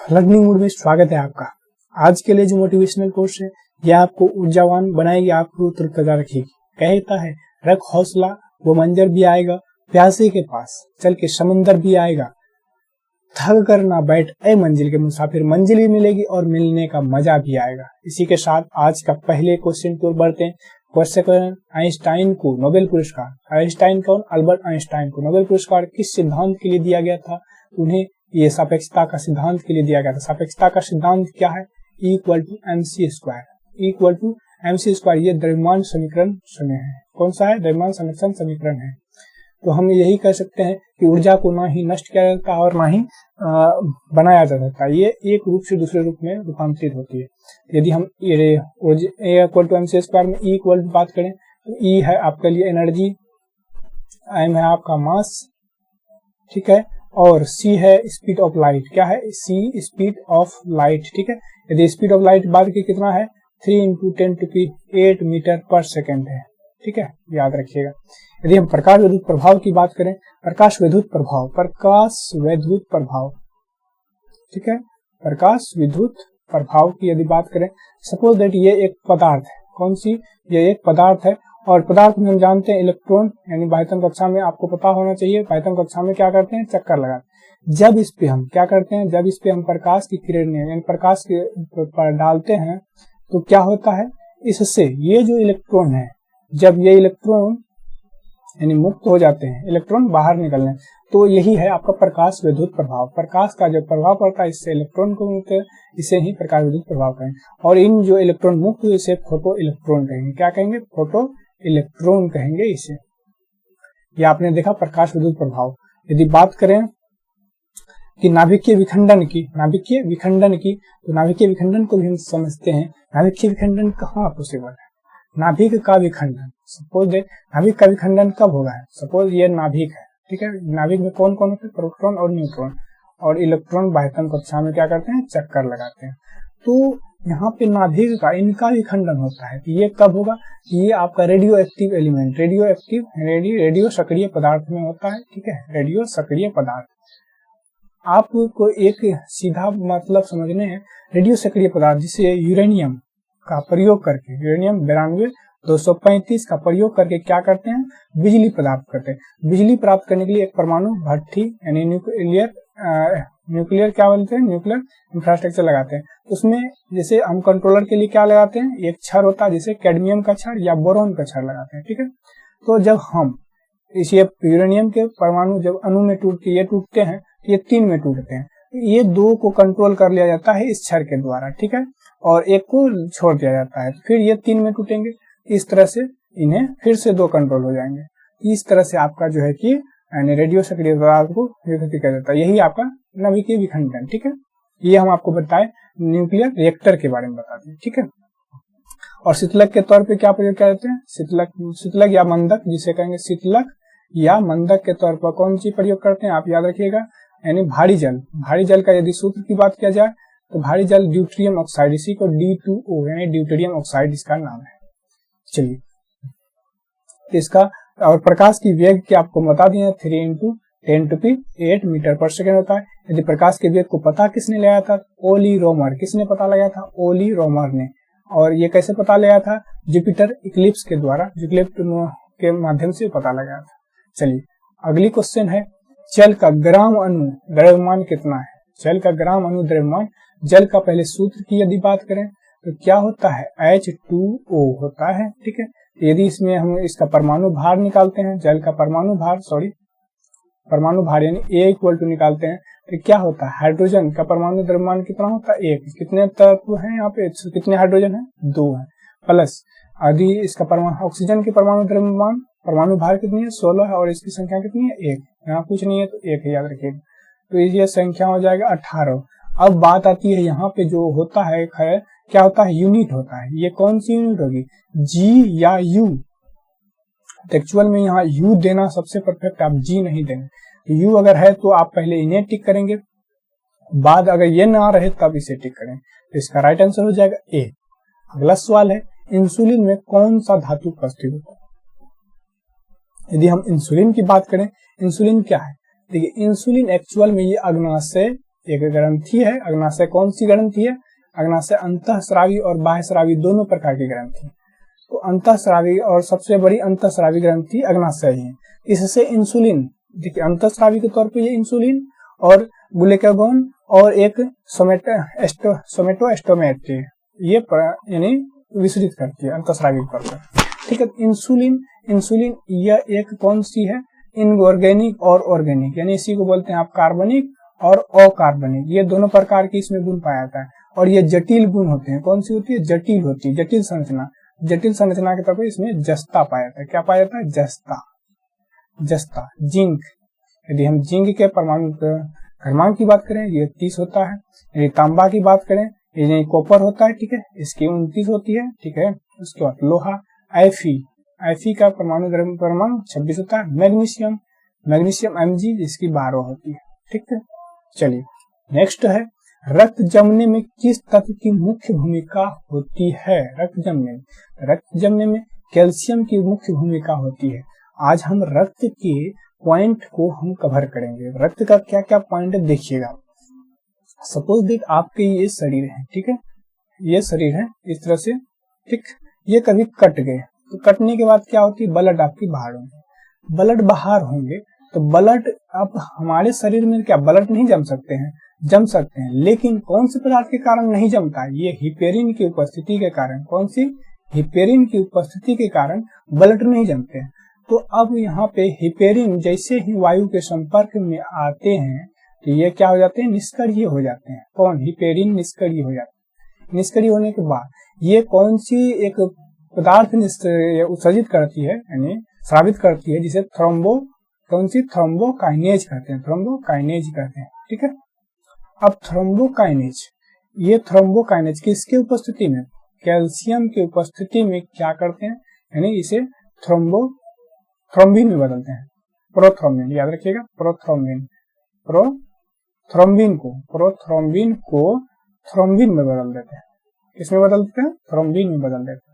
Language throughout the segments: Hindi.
लर्निंग मूड में स्वागत है आपका। आज के लिए जो मोटिवेशनल कोर्स है यह आपको ऊर्जावान बनाएगी, आपको तरोताजा रखेगी। कहता है रख हौसला, वो मंजर भी आएगा, प्यासे के पास चल के समंदर भी आएगा, थक कर ना बैठ ए मंजिल के मुसाफिर, मंजिल भी मिलेगी और मिलने का मजा भी आएगा। इसी के साथ आज का पहले क्वेश्चन की ओर बढ़ते हैं। क्वेश्चन, आइंस्टाइन को नोबेल पुरस्कार, आइंस्टाइन कौन? अल्बर्ट आइंस्टाइन को नोबेल पुरस्कार किस सिद्धांत के लिए दिया गया था? उन्हें ये सापेक्षता का सिद्धांत के लिए दिया गया था। सापेक्षता का सिद्धांत क्या है? Equal to MC square, equal to MC square. ये द्रव्यमान समीकरण समय है। कौन सा है? द्रव्यमान संरक्षण समीकरण है। तो हम यही कह सकते हैं कि ऊर्जा को ना ही नष्ट किया जाता और ना ही बनाया जा सकता। ये एक रूप से दूसरे रूप में रूपांतरित होती है। यदि हम इक्वल टू एमसी स्क्वायर में ई इक्वल टू बात करें तो ई है आपके लिए एनर्जी, एम है आपका मास, ठीक है, और सी है स्पीड ऑफ लाइट। क्या है? सी स्पीड ऑफ लाइट, ठीक है। यदि स्पीड ऑफ लाइट बात की कितना है? 3 × 10⁸ मीटर पर सेकेंड है, ठीक है, याद रखिएगा। यदि हम प्रकाश विद्युत प्रभाव की बात करें, प्रकाश विद्युत प्रभाव, प्रकाश विद्युत प्रभाव, ठीक है, प्रकाश विद्युत प्रभाव की यदि बात करें, सपोज दैट ये एक पदार्थ है। कौन सी? ये एक पदार्थ है और पदार्थ में हम जानते हैं इलेक्ट्रॉन, यानी बाह्यतम कक्षा में आपको पता होना चाहिए बाह्यतम कक्षा में क्या करते हैं? चक्कर लगाते हैं। जब इस पे हम क्या करते हैं? जब इस पे हम प्रकाश की किरणें यानी प्रकाश के पर डालते हैं तो क्या होता है? इससे ये जो इलेक्ट्रॉन है, जब ये इलेक्ट्रॉन यानी मुक्त हो जाते हैं, इलेक्ट्रॉन बाहर निकलने, तो यही है आपका प्रकाश विद्युत प्रभाव। प्रकाश का जब प्रभाव पड़ता है इससे इलेक्ट्रॉन को मुक्त, इसे ही प्रकाश विद्युत प्रभाव कहेंगे। और इन जो इलेक्ट्रॉन मुक्त हुए इसे फोटो इलेक्ट्रॉन कहेंगे। क्या कहेंगे? फोटो इलेक्ट्रॉन कहेंगे इसे। ये आपने देखा प्रकाश विद्युत प्रभाव। यदि बात करें कि नाभिकीय विखंडन की, नाभिकीय विखंडन की, तो नाभिकीय विखंडन को भी हम समझते हैं। नाभिकीय विखंडन कहाँ पॉसिबल है? नाभिक का विखंडन, सपोज नाभिक का विखंडन कब होगा? सपोज ये नाभिक है, ठीक है, नाभिक में कौन कौन होते हैं? प्रोटॉन और न्यूट्रॉन, और इलेक्ट्रॉन बाह्यतम कक्षा में क्या करते हैं? चक्कर लगाते हैं। तो यहाँ पे नाभिक का इनका विखंडन होता है। ये कब होगा? ये आपका radio active element, radio active radio सक्रिय पदार्थ में होता है, ठीक है, रेडियो सक्रिय पदार्थ। आपको एक सीधा मतलब समझने हैं, रेडियो सक्रिय पदार्थ जिसे यूरेनियम का प्रयोग करके, यूरेनियम 92-235 का प्रयोग करके क्या करते हैं? बिजली प्राप्त करते हैं। बिजली प्राप्त करने के लिए एक परमाणु भट्ठी यानी न्यूक्लियर क्या बोलते हैं? न्यूक्लियर इंफ्रास्ट्रक्चर लगाते हैं। उसमें जैसे हम कंट्रोलर के लिए क्या लगाते हैं? एक छड़ होता है, जैसे कैडमियम का छड़ या बोरॉन का छड़ लगाते हैं, ठीक है। तो जब हम इस यूरेनियम के परमाणु जब अणु में ये टूटते हैं, ये 3 में टूटते हैं। ये 2 को कंट्रोल कर लिया जाता है इस छड़ के द्वारा, ठीक है, और एक को छोड़ दिया जाता है, फिर ये 3 में टूटेंगे। इस तरह से इन्हें फिर से 2 कंट्रोल हो जाएंगे। इस तरह से आपका जो है कि रेडियो सक्रिय पदार्थ को विकसित कर देता है। यही आपका नाभिकीय विखंडन, ठीक है। ये हम आपको बताए न्यूक्लियर रिएक्टर के बारे में बता दें, ठीक है। और शीतलक के तौर पे क्या प्रयोग किया जाते हैं? शीतलक या मंदक, जिसे कहेंगे शीतलक या मंदक के तौर पर कौन सी प्रयोग करते हैं? आप याद रखिएगा, यानी भारी जल। भारी जल का यदि सूत्र की बात किया जाए तो भारी जल ड्यूटेरियम ऑक्साइड, इसी को D2O यानी ड्यूटेरियम ऑक्साइड इसका नाम है। चलिए, इसका और प्रकाश की वेग की आपको बता दिए 3 × 10⁸ मीटर पर सेकेंड होता है। यदि प्रकाश के वेग को पता किसने लगाया था? ओली रोमर। किसने पता लगाया था? ओली रोमर ने। और ये कैसे पता लगाया था? जुपिटर इक्लिप्स के द्वारा, जुपिटर के माध्यम से पता लगाया था। चलिए, अगली क्वेश्चन है, जल का ग्राम अणु द्रव्यमान कितना है? जल का ग्राम अणु द्रव्यमान। जल का पहले सूत्र की यदि बात करें तो क्या होता है? H2O होता है, ठीक है। यदि इसमें हम इसका परमाणु भार निकालते हैं, जल का परमाणु भार यानी A इक्वल टू निकालते हैं तो क्या होता है? हाइड्रोजन का परमाणु द्रव्यमान कितना होता है? 1। कितने तत्व हैं यहाँ पे? कितने हाइड्रोजन है? 2 है। प्लस यदि इसका परमाणु ऑक्सीजन के परमाणु द्रव्यमान परमाणु भार कितनी है? 16 है, और इसकी संख्या कितनी है? 1। यहाँ कुछ नहीं है तो 1 है, याद रखिएगा। तो ये संख्या हो जाएगा 18। अब बात आती है यहाँ पे जो होता है क्या होता है? यूनिट होता है। ये कौन सी यूनिट होगी? जी या यू? एक्चुअल में यहाँ यू देना सबसे परफेक्ट, आप जी नहीं देंगे। यू अगर है तो आप पहले इन्हें टिक करेंगे, बाद अगर ये ना रहे तब इसे टिक करें, तो इसका राइट आंसर हो जाएगा ए। अगला सवाल है, इंसुलिन में कौन सा धातु उपस्थित होता है? यदि हम इंसुलिन की बात करें, इंसुलिन क्या है? देखिए, इंसुलिन एक्चुअल में ये अग्नाशय एक ग्रंथि है अग्नाशय। कौन सी ग्रंथि है? अग्नाशय अंतःस्रावी और बाह्यस्रावी दोनों प्रकार की ग्रंथि। तो अंतःस्रावी और सबसे बड़ी अंतःस्रावी ग्रंथि अग्नाशय है। इससे इंसुलिन, देखिए अंतःस्रावी के तौर पे ये इंसुलिन और ग्लूकागोन और एक सोमेटोस्टेट ये यानी विसरित करती है अंतःस्रावी के तौर पर। ठीक है, इंसुलिन यह एक कौन सी है? इनऑर्गेनिक और ऑर्गेनिक, यानी इसी को बोलते हैं आप कार्बनिक और अकार्बनिक, ये दोनों प्रकार की इसमें गुण पाया जाता है। और ये जटिल गुण होते हैं। कौन सी होती है? जटिल होती है, जटिल संरचना। जटिल संरचना के तौर पर इसमें जस्ता पाया जाता है। क्या पाया जाता है? जस्ता। जिंक, यदि हम जिंक के परमाणु क्रमांक की बात करें ये 30 होता है। यदि तांबा की बात करें ये कॉपर होता है, ठीक है, इसकी 29 होती है। ठीक है, उसके बाद लोहा Fe का परमाणु क्रमांक 26 होता है। मैग्नीशियम Mg इसकी 12 होती है। ठीक है, चलिए नेक्स्ट है रक्त जमने में किस तत्व की मुख्य भूमिका होती है? रक्त जमने में कैल्शियम की मुख्य भूमिका होती है। आज हम रक्त के पॉइंट को हम कवर करेंगे। रक्त का क्या क्या पॉइंट है देखिएगा। सपोज देख आपके ये शरीर है, ठीक है, ये शरीर है इस तरह से, ठीक, ये कभी कट गए तो कटने के बाद क्या होती है? ब्लड आपकी बाहर होंगे। ब्लड बाहर होंगे तो ब्लड, अब हमारे शरीर में क्या ब्लड नहीं जम सकते हैं? जम सकते हैं, लेकिन कौन से पदार्थ के कारण नहीं जमता है? ये हिपेरिन की उपस्थिति के कारण। कौन सी? हिपेरिन की उपस्थिति के कारण ब्लड नहीं जमते हैं। तो अब यहाँ पे हिपेरिन जैसे ही वायु के संपर्क में आते हैं तो ये क्या हो जाते हैं? निष्क्रिय हो जाते हैं। कौन? हिपेरिन निष्क्रिय हो जाते हैं। निष्क्रिय होने के बाद ये कौन सी एक पदार्थ उत्सर्जित करती है, यानी स्रावित करती है, जिसे थ्रोम्बोकाइनेज कहते हैं। थ्रोम्बोकाइनेज कहते हैं। ठीक है, अब थ्रोम्बोकाइनेज किसके उपस्थिति में? कैल्शियम की उपस्थिति में क्या करते हैं? यानी इसे थ्रोम्बिन में बदलते हैं। प्रोथ्रोम्बिन, याद रखिएगा, प्रोथ्रोम्बिन को थ्रोम्बिन में बदल देते हैं। किसमें बदल देते हैं? थ्रोम्बिन में बदल देते हैं।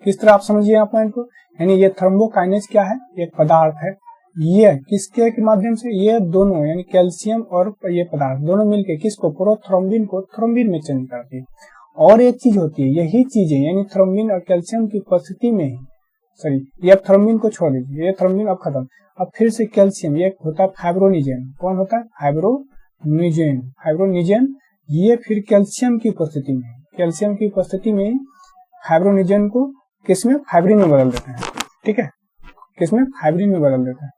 किस तरह आप समझिए आप पॉइंट को, यानी ये थ्रोम्बोकाइनेज क्या है? एक पदार्थ है। ये किसके माध्यम से? ये दोनों यानी कैल्शियम और ये पदार्थ दोनों मिलकर किसको? प्रोथ्रोम्बिन को थ्रोम्बिन में चेंज करती है। और एक चीज होती है, यही चीजें यानी थ्रोम्बिन और कैल्शियम की उपस्थिति में ही, सॉरी ये अब थ्रोम्बिन को छोड़ दीजिए, ये थ्रोम्बिन अब खत्म। अब फिर से कैल्शियम, ये होता है फाइब्रोनिजेन। कौन होता है? फाइब्रोनिजेन। ये फिर कैल्शियम की उपस्थिति में फाइब्रोनिजेन को किसमें? फाइब्रिन में बदल देते हैं। ठीक है, किसमें? फाइब्रिन में बदल देते हैं।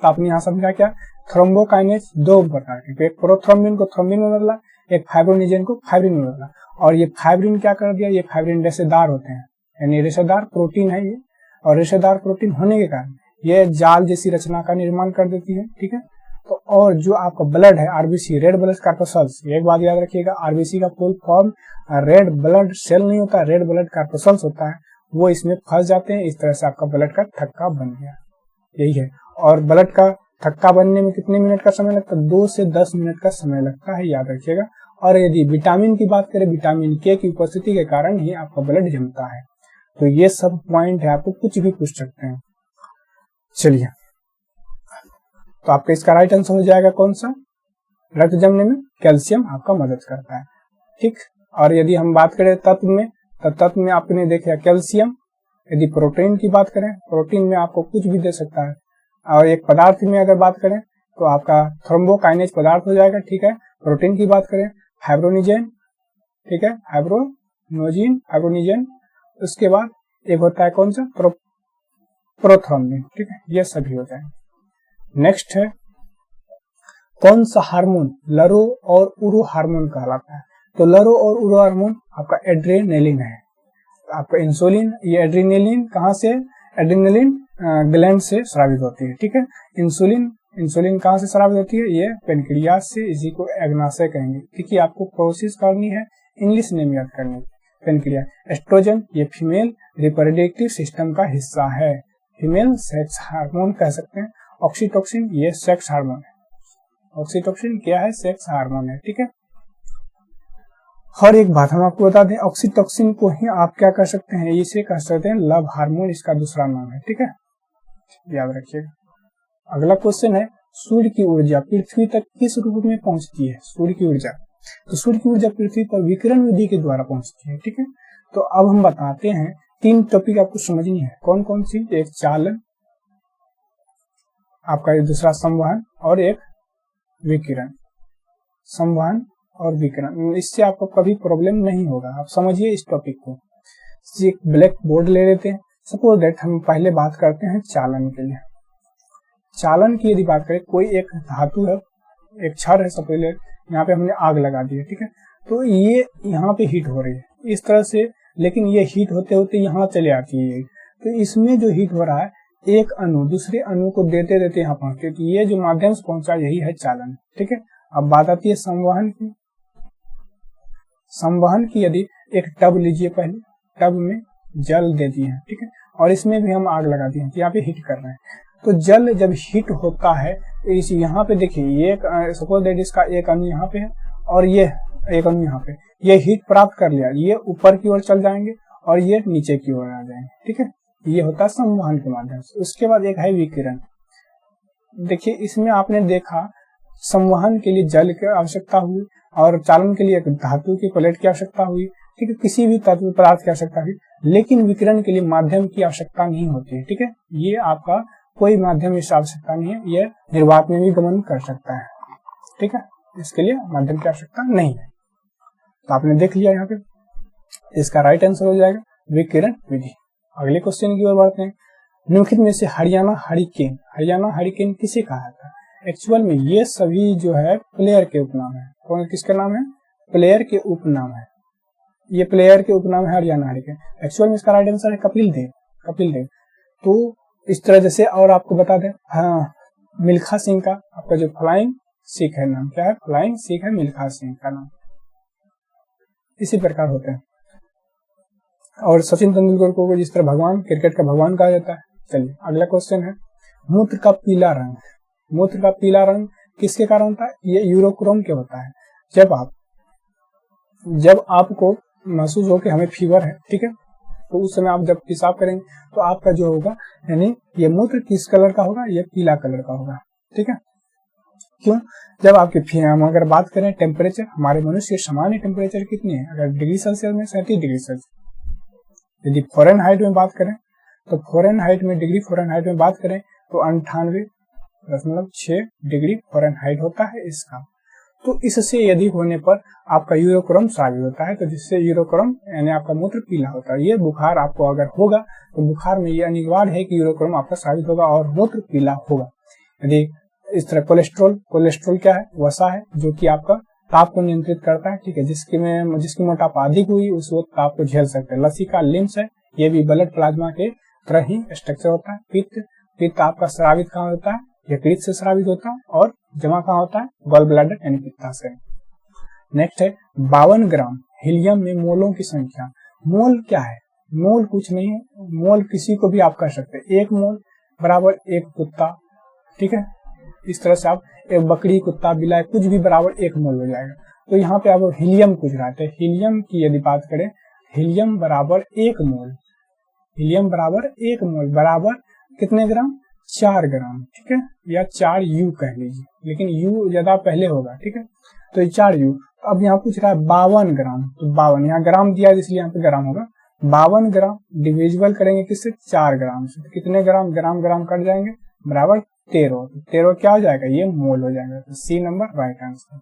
तो आपने यहाँ समझा क्या? थ्रोम्बोकाइनेज दो प्रकार के, एक प्रोथ्रोम्बिन को थ्रोम्बिन में बदला, एक फाइब्रोनिजेन को फाइब्रिन में बदला। और ये फाइब्रिन क्या कर दिया? ये फाइब्रिन रेशेदार होते हैं, यानी रेशेदार प्रोटीन है ये, और रेशेदार प्रोटीन होने के कारण ये जाल जैसी रचना का निर्माण कर देती है। ठीक है, तो और जो आपका ब्लड है आरबीसी, रेड ब्लड कार्पसल्स, एक बात याद रखिएगा, आरबीसी का full form red blood cell नहीं होता, रेड ब्लड कार्पसल्स होता है, वो इसमें फंस जाते हैं। इस तरह से आपका ब्लड का थक्का बन गया, यही है। और ब्लड का थक्का बनने में कितने मिनट का समय लगता है? 2 से 10 मिनट का समय लगता है, याद रखिएगा। और यदि विटामिन की बात करें, विटामिन के की उपस्थिति के कारण ही आपका ब्लड जमता है। तो ये सब पॉइंट है, आपको कुछ भी पूछ सकते हैं। चलिए, तो आपका इसका राइट आंसर हो जाएगा कौन सा? रक्त जमने में कैल्शियम आपका मदद करता है। ठीक, और यदि हम बात करें तत्व में, तो तत्व में आपने देखा कैल्शियम। यदि प्रोटीन की बात करें, प्रोटीन में आपको कुछ भी दे सकता है। और एक पदार्थ में अगर बात करें तो आपका थ्रोम्बोकाइनेज पदार्थ हो जाएगा। ठीक है, प्रोटीन की बात करें फाइब्रोनिजेन, ठीक है, फाइब्रोनिजेन। उसके बाद एक होता है कौन सा? प्रोथ्रोम्बिन। ठीक है, ये सभी हो जाएंगे। नेक्स्ट है कौन सा हार्मोन लरो और उरो हार्मोन कहलाता है? तो लरो और उरो हार्मोन आपका एड्रेनलिन है। आपका इंसुलिन, ये एड्रेनलिन कहाँ से? एड्रेनलिन ग्लैंड से स्रावित होती है। ठीक है, इंसुलिन कहाँ से स्रावित होती है? ये पेनक्रियास से, इसी को अग्नाशय कहेंगे। ठीक है, आपको कोशिश करनी है इंग्लिश नेम याद करने की। पेनक्रिया। एस्ट्रोजन ये फीमेल रिप्रोडक्टिव सिस्टम का हिस्सा है, फीमेल सेक्स हार्मोन कह सकते हैं। ऑक्सीटोसिन ये सेक्स हार्मोन है। ऑक्सीटोसिन क्या है? सेक्स हार्मोन है। ठीक है, हर एक बात हम आपको बता दें, ऑक्सीटोसिन को ही आप क्या कर सकते हैं? इसे कह सकते हैं लव हार्मोन, इसका दूसरा नाम है। ठीक है, याद रखिएगा। अगला क्वेश्चन है सूर्य की ऊर्जा पृथ्वी तक किस रूप में पहुंचती है? सूर्य की ऊर्जा, तो सूर्य की ऊर्जा पृथ्वी पर विकिरण विधि के द्वारा पहुंचती है। ठीक है, तो अब हम बताते हैं 3 टॉपिक आपको समझनी है। कौन कौन सी? एक चालन, आपका दूसरा संवहन और एक विकिरण। संवहन और विकिरण, इससे आपको कभी प्रॉब्लम नहीं होगा। आप समझिए इस टॉपिक को। एक ब्लैक बोर्ड ले लेते हैं। सपोज दैट हम पहले बात करते हैं चालन के लिए। चालन की यदि बात करें, कोई एक धातु है, एक क्षण है, सपोज यहाँ पे हमने आग लगा दी है। ठीक है, तो ये यहाँ पे हीट हो रही है इस तरह से, लेकिन ये हीट होते होते यहाँ चले आती है। तो इसमें जो हीट हो रहा है, एक अणु दूसरे अणु को देते देते यहाँ पहुंचते, तो ये जो माध्यम से पहुंचा यही है चालन। ठीक है, अब बात आती है संवहन की। संवहन की यदि एक टब लीजिए, पहले टब में जल दे दिए हैं। ठीक है, और इसमें भी हम आग लगा दिए हैं, यहाँ पे हीट कर रहे हैं। तो जल जब हीट होता है, इस यहाँ पे देखिए, ये सपोज दैट इसका एक अणु यहाँ पे है और ये एक अणु यहाँ पे, ये हीट प्राप्त कर लिया, ये ऊपर की ओर चल जाएंगे और ये नीचे की ओर आ जाएंगे। ठीक है, ये होता है संवहन के माध्यम से। उसके बाद एक है विकिरण। देखिए, इसमें आपने देखा संवहन के लिए जल की आवश्यकता हुई और चालन के लिए एक धातु की प्लेट की आवश्यकता हुई। ठीक है, किसी भी तत्व पदार्थ की आवश्यकता हुई, लेकिन विकिरण के लिए माध्यम की आवश्यकता नहीं होती है। ठीक है, ये आपका कोई माध्यम इसकी आवश्यकता नहीं है, ये निर्वात में भी गमन कर सकता है। ठीक है, इसके लिए माध्यम की आवश्यकता नहीं है। तो आपने देख लिया यहाँ पे, इसका राइट आंसर हो जाएगा विकिरण विधि। अगले क्वेश्चन की ओर बढ़ते हैं। निम्नलिखित में से हरियाणा हरिकेन, हरियाणा हरिकेन किसे कहा जाता है? एक्चुअल में ये सभी जो है प्लेयर के उपनाम है। कौन किसका नाम है? प्लेयर के उपनाम है। ये प्लेयर के उपनाम है हरियाणा हरिकेन। एक्चुअल में इसका राइट आंसर है कपिल देव, कपिल देव। तो इस तरह जैसे, और आपको बता दें, हाँ, मिल्खा सिंह का आपका जो फ्लाइंग सिख है नाम क्या है? फ्लाइंग सिख है मिल्खा सिंह का नाम। इसी प्रकार होते हैं। और सचिन तेंदुलकर को जिस तरह भगवान, क्रिकेट का भगवान कहा जाता है। चलिए अगला क्वेश्चन है, मूत्र का पीला रंग। मूत्र का पीला रंग किसके कारण होता है? ये यूरोक्रोम के होता है। जब आपको महसूस हो कि हमें फीवर है, ठीक है, तो उस समय आप जब पेशाब करेंगे तो आपका जो होगा, यानी ये मूत्र किस कलर का होगा? ये पीला कलर का होगा। ठीक है, क्यों? जब आपके, हम अगर बात करें टेम्परेचर, हमारे मनुष्य के सामान्य टेम्परेचर कितनी है? अगर डिग्री सेल्सियस में 37 डिग्री सेल्सियस। यदि फ़ारेनहाइट में बात करें तो फ़ारेनहाइट में, डिग्री फ़ारेनहाइट में बात करें तो 98.6 डिग्री फ़ारेनहाइट होता है इसका। तो इससे यदि होने पर आपका यूरोक्रोम स्रावित होता है, तो जिससे यूरोक्रोम यानी आपका मूत्र पीला होता है। ये बुखार आपको अगर होगा तो बुखार में ये अनिवार्य है कि यूरोक्रोम आपका स्रावित होगा और मूत्र पीला होगा। यदि इस तरह कोलेस्ट्रॉल क्या है? वसा है, जो कि आपका ताप को नियंत्रित करता है। ठीक है, जिसकी मोटापा अधिक हुई उस वक्त ताप को झेल सकते हैं। लसीका लिम्स है, ये भी ब्लड प्लाज्मा के तरह ही स्ट्रक्चर होता है। पित्त आपका स्रावित कहाँ होता है? यकृत से स्रावित होता है और जमा कहाँ होता है? गॉल ब्लैडर यानी पित्ताशय। नेक्स्ट है 52 ग्राम हीलियम में मोलों की संख्या। मोल क्या है? मोल कुछ नहीं है, मोल किसी को भी आप कर सकते हैं। 1 मोल बराबर 1 कुत्ता। ठीक है, इस तरह से आप एक बकरी, कुत्ता, बिलाई कुछ भी बराबर 1 मोल हो जाएगा। तो यहाँ पे आप हीलियम पूछ रहे थे, हीलियम की यदि बात करें, हीलियम बराबर 1 मोल, हीलियम बराबर 1 मोल बराबर कितने ग्राम? 4 ग्राम। ठीक है, या 4 यू कह लीजिए, लेकिन यू ज्यादा पहले होगा। ठीक है, तो 4 यू। अब यहाँ पूछ रहा है 52 ग्राम, तो 52 यहाँ ग्राम दिया है इसलिए यहाँ पे ग्राम होगा। 52 ग्राम डिविजिबल करेंगे किससे? 4 ग्राम से। तो कितने ग्राम? ग्राम कट जाएंगे, बराबर 13। 13 क्या हो जाएगा? ये मोल हो जाएगा। तो C number right answer.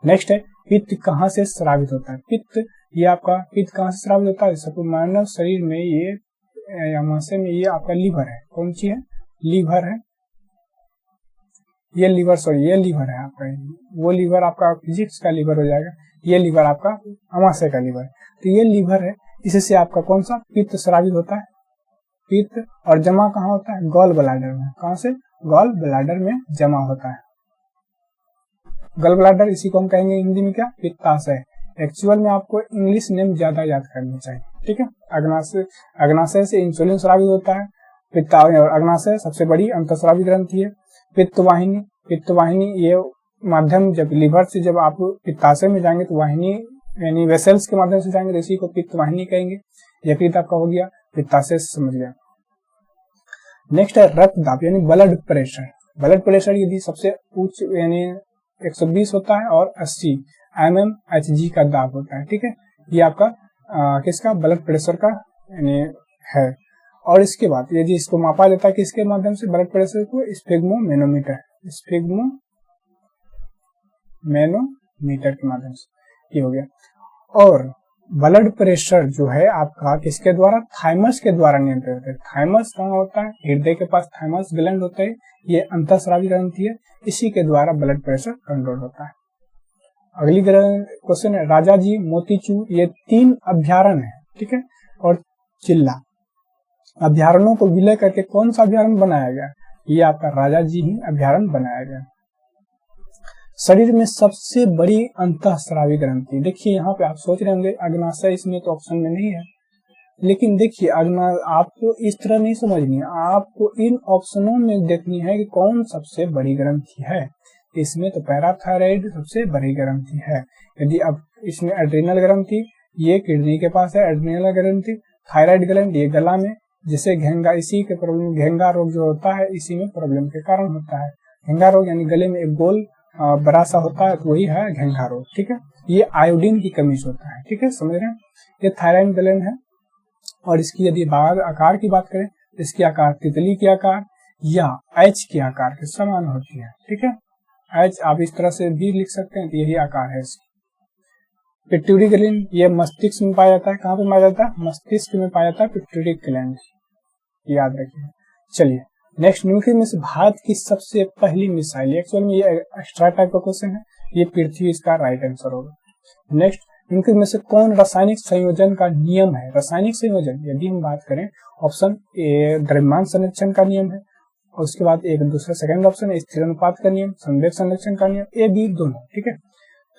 Next है पित्त कहाँ से स्रावित होता है? पित्त, ये आपका पित्त कहाँ से स्रावित होता है? सब मानव शरीर में ये आमाशय में ये आपका लीवर है। कौन सी है? लीवर है। ये लीवर, सॉरी ये लीवर है आपका, वो लीवर आपका फिजिक्स का लीवर हो जाएगा। ये लीवर आपका आमाशय का लीवर है। तो ये लीवर है, इससे आपका कौन सा पित्त स्रावित होता है? पित्त, और जमा कहाँ होता है? गॉल ब्लैडर में। कहाँ से? गॉल ब्लैडर में जमा होता है। गॉल ब्लैडर, इसी को हम कहेंगे हिंदी में क्या? पित्ताशय। एक्चुअल में आपको इंग्लिश नेम ज्यादा याद करनी चाहिए। ठीक है, अग्नाशय से इंसुलिन स्रावित होता है। अग्नाशय सबसे बड़ी अंतःस्रावी ग्रंथि है। पित्तवाहिनी ये माध्यम, जब लीवर से जब आप पित्ताशय में जाएंगे तो वाहिनी यानी वेसल्स के माध्यम से जाएंगे, तो इसी को पित्तवाहिनी कहेंगे। यकृत आपका हो गया, पित्ताशय समझ गया। नेक्स्ट है रक्तदाब यानी ब्लड प्रेशर। ब्लड प्रेशर यदि सबसे उच्च यानी 120 होता है और 80 mmHg का दाब होता है, ठीक है। ये आपका किसका ब्लड प्रेशर का यानी है। और इसके बाद यदि इसको मापा जाता है किसके माध्यम से, ब्लड प्रेशर को स्फिग्मोमेनोमीटर के माध्यम से, ये हो गया। और ब्लड प्रेशर जो है आपका किसके द्वारा, थाइमस के द्वारा नियंत्रित होता है। थाइमस कहाँ होता है, हृदय के पास थाइमस ग्लैंड होता है, ये अंतःस्रावी ग्रंथि है, इसी के द्वारा ब्लड प्रेशर कंट्रोल होता है। अगली क्वेश्चन है, राजा जी, मोतीचूर, ये 3 अभ्यारण्य है, ठीक है। और चिल्ला अभ्यारण्यों को विलय करके कौन सा अभ्यारण्य बनाया गया, ये आपका राजा जी ही अभ्यारण्य बनाया गया। शरीर में सबसे बड़ी अंतःस्रावी ग्रंथि, देखिए यहाँ पे आप सोच रहे होंगे अग्नाशय इसमें तो ऑप्शन में नहीं है, लेकिन देखिए आपको इस तरह नहीं समझनी है, आपको इन ऑप्शनों में देखनी है कि कौन सबसे बड़ी ग्रंथि है। इसमें तो पैराथायराइड सबसे बड़ी ग्रंथि है। यदि अब इसमें एड्रिनल ग्रंथि, ये किडनी के पास है एड्रिनल ग्रंथि, थायराइड ग्लैंड ये गला में, जिसे घेंगा, इसी के प्रॉब्लम घेंगा रोग जो होता है इसी में प्रॉब्लम के कारण होता है। घेंगा रोग यानी गले में एक गोल बड़ा सा होता है, तो वही है घेंगा रोग, ठीक है। ये आयोडीन की कमी से होता है, ठीक है, समझ रहे हैं। ये थायराइड ग्लैंड है। और इसकी यदि आकार की बात करें, इसकी आकार तितली के आकार या एच के आकार के समान होती है, ठीक है। एच आप इस तरह से भी लिख सकते हैं, तो यही आकार है इसकी। पिट्यूटरी ग्लैंड ये मस्तिष्क में पाया जाता है, कहाँ पे पाया जाता है, मस्तिष्क में पाया जाता है पिट्यूटरी ग्लैंड, याद रखिए। चलिए नेक्स्ट, निम्नलिखित में से भारत की सबसे पहली मिसाइल, एक्चुअल में ये एक्स्ट्रा टाइप का क्वेश्चन है, ये पृथ्वी इसका राइट आंसर होगा। नेक्स्ट, निम्नलिखित में से कौन रासायनिक संयोजन का नियम है, रासायनिक संयोजन यदि हम बात करें, ऑप्शन ए द्रव्यमान संरक्षण का नियम है, और उसके बाद एक दूसरा सेकंड ऑप्शन है स्थिर अनुपात का नियम, संवेग संरक्षण का नियम, ए बी दोनों, ठीक है।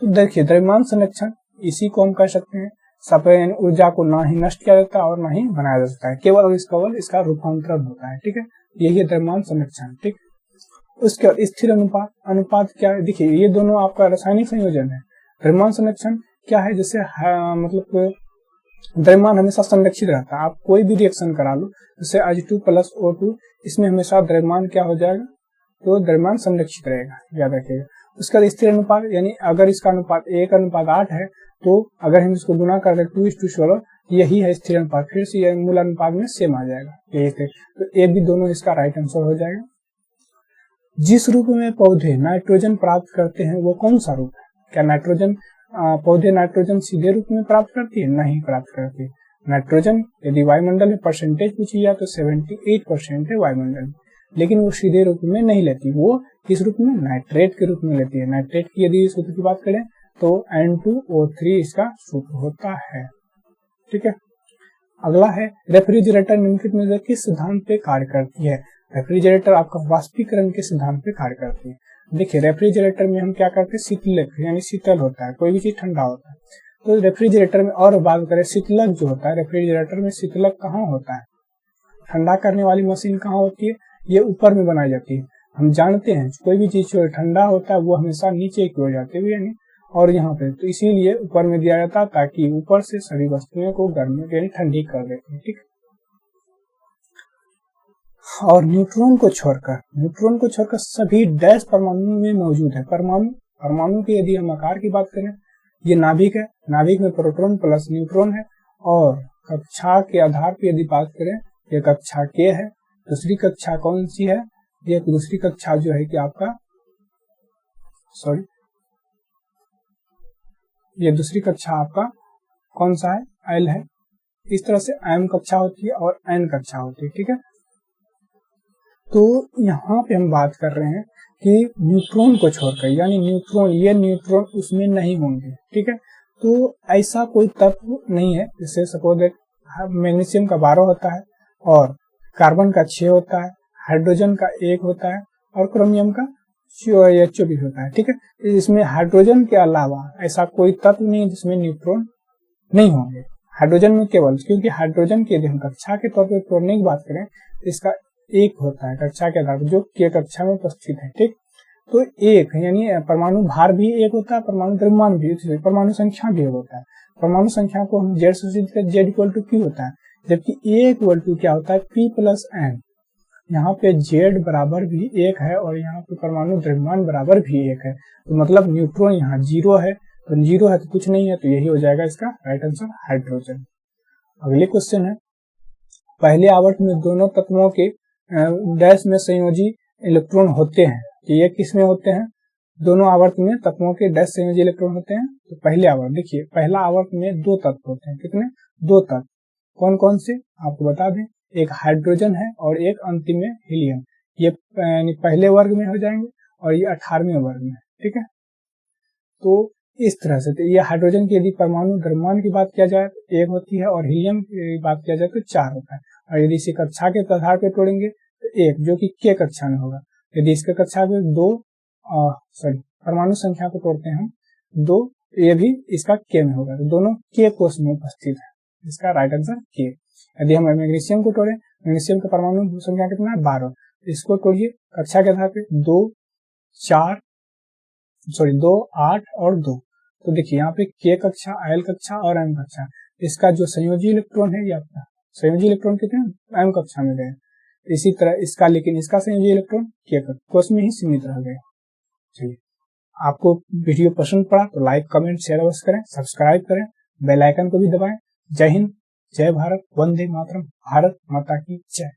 तो देखिए द्रव्यमान संरक्षण, इसी को हम कह सकते हैं सप्लाय ऊर्जा को ना ही नष्ट किया जाता है और ना ही बनाया जा सकता है, केवल इसका रूपांतरण होता है, ठीक है। यही है द्रव्यमान संरक्षण, ठीक। उसके बाद स्थिर अनुपात, अनुपात क्या है, देखिए ये दोनों आपका रासायनिक संयोजन है। द्रव्यमान संरक्षण क्या है, जैसे मतलब द्रव्यमान हमेशा संरक्षित रहता है, आप कोई भी रिएक्शन करा लो, जैसे H2 + O2, इसमें हमेशा द्रव्यमान क्या हो जाएगा, तो द्रव्यमान संरक्षित रहेगा, याद रखिएगा। उसका स्थिर अनुपात यानी अगर इसका अनुपात 1:8 है, तो अगर हम इसको गुना कर दें 2:16, यही है स्थिर अनुपात, फिर से यह मूल अनुपात में सेम आ जाएगा, यही थे। तो ए भी दोनों इसका राइट आंसर हो जाएगा। जिस रूप में पौधे नाइट्रोजन प्राप्त करते हैं वो कौन सा रूप है, क्या नाइट्रोजन पौधे नाइट्रोजन सीधे रूप में प्राप्त करती है, नहीं प्राप्त करती। नाइट्रोजन यदि वायुमंडल में परसेंटेज पूछी जाए तो 78% है वायुमंडल में, लेकिन वो सीधे रूप में नहीं लेती, वो किस रूप में, नाइट्रेट के रूप में लेती है। नाइट्रेट की यदि सूत्र की बात करें तो N2O3 इसका सूत्र होता है, ठीक है। अगला है रेफ्रिजरेटर निम्नलिखित में से किस सिद्धांत पे कार्य करती है। रेफ्रिजरेटर आपका वाष्पीकरण के सिद्धांत पे कार्य करती है। देखिए रेफ्रिजरेटर में हम क्या करते हैं, शीतलक यानी शीतल होता है, कोई भी चीज ठंडा होता है, तो रेफ्रिजरेटर में, और बात करें शीतलक जो होता है, रेफ्रिजरेटर में शीतलक कहाँ होता है, ठंडा करने वाली मशीन कहाँ होती है, ये ऊपर में बनाई जाती है। हम जानते हैं कोई भी चीज जो ठंडा होता है वो हमेशा नीचे की ओर जाती है, यानी और यहाँ पे, तो इसीलिए ऊपर में दिया जाता है ताकि ऊपर से सभी वस्तुओं को गर्म यानी ठंडी कर देते हैं, ठीक। और न्यूट्रॉन को छोड़कर सभी डैश परमाणु में मौजूद है। परमाणु की यदि हम आकार की बात करें, ये नाभिक है, नाभिक में प्रोटॉन प्लस न्यूट्रॉन है। और कक्षा के आधार पर यदि बात करें, ये कक्षा के है। दूसरी कक्षा कौन सी है, ये दूसरी कक्षा जो है कि आपका ये दूसरी कक्षा आपका कौन सा है, एल है। इस तरह से एम कक्षा होती है और एन कक्षा होती है, ठीक है। तो यहाँ पे हम बात कर रहे हैं कि न्यूट्रॉन को छोड़कर, यानी न्यूट्रॉन उसमें नहीं होंगे, ठीक है। तो ऐसा कोई तत्व नहीं है, जैसे सपोज मैग्नीशियम का 12 होता है और कार्बन का 6 होता है, हाइड्रोजन का 1 होता है और क्रोमियम का 24 होता है, ठीक है। इसमें हाइड्रोजन के अलावा ऐसा कोई तत्व नहीं जिसमें न्यूट्रॉन नहीं होंगे। हाइड्रोजन में केवल, क्योंकि हाइड्रोजन के यदि हम कक्षा के तौर पर तोड़ने की बात करें तो इसका 1 होता है कक्षा के आधार पर, जो के कक्षा में उपस्थित है, ठीक। तो 1 यानी परमाणु भार भी 1 होता है, परमाणु द्रव्यमान भी, परमाणु संख्या भी 1 होता है। परमाणु संख्या को हम Z से सूचित करते हैं, Z = P होता है, जबकि A = क्या होता है, P + N। यहाँ पे Z बराबर भी 1 है और यहाँ पे परमाणु द्रव्यमान बराबर भी 1 है, तो मतलब न्यूट्रॉन यहाँ 0 है, तो 0 है तो कुछ नहीं है, तो यही हो जाएगा इसका राइट आंसर हाइड्रोजन। अगले क्वेश्चन है, पहले आवर्त में दोनों तत्वों के डैश में संयोजी इलेक्ट्रॉन होते हैं, कि ये किस में होते हैं, दोनों आवर्त में तत्वों के डैश संयोजी इलेक्ट्रॉन होते हैं। तो पहले आवर्त देखिए, पहला आवर्त में 2 तत्व होते हैं, कितने, 2 तत्व, कौन कौन से आपको बता दें, एक हाइड्रोजन है और एक अंतिम में हीलियम, ये पहले वर्ग में हो जाएंगे और ये 18वें वर्ग में, ठीक है। तो इस तरह से तो ये हाइड्रोजन की यदि परमाणु द्रव्यमान की बात किया जाए तो 1 होती है और हीलियम की बात किया जाए तो 4 होता है, और यदि इसे कक्षा के आधार पर तोड़ेंगे तो 1 जो कि K कक्षा में होगा, यदि इसके कक्षा में 2 परमाणु संख्या को तोड़ते हैं हम 2, ये भी इसका K में होगा, तो दोनों K कोष में उपस्थित है, इसका राइट आंसर K। यदि हम मैग्नीशियम को तोड़े, मैग्नीशियम का परमाणु संख्या कितना है, 12, इसको तोड़िए कक्षा के आधार पे 2, 8 और 2, तो देखिए यहाँ पे K कक्षा, L कक्षा और M कक्षा, इसका जो संयोजी इलेक्ट्रॉन है ये आपका संयोजी इलेक्ट्रॉन कितने M कक्षा में गए, इसी तरह इसका, लेकिन इसका संयोजी इलेक्ट्रॉन K कोष में ही सीमित रह गए। चलिए, आपको वीडियो पसंद पड़ा तो लाइक कमेंट शेयर अवश्य करें, सब्सक्राइब करें, बेल आइकन को भी दबाएं। जय हिंद, जय भारत, वंदे मातरम, भारत माता की जय।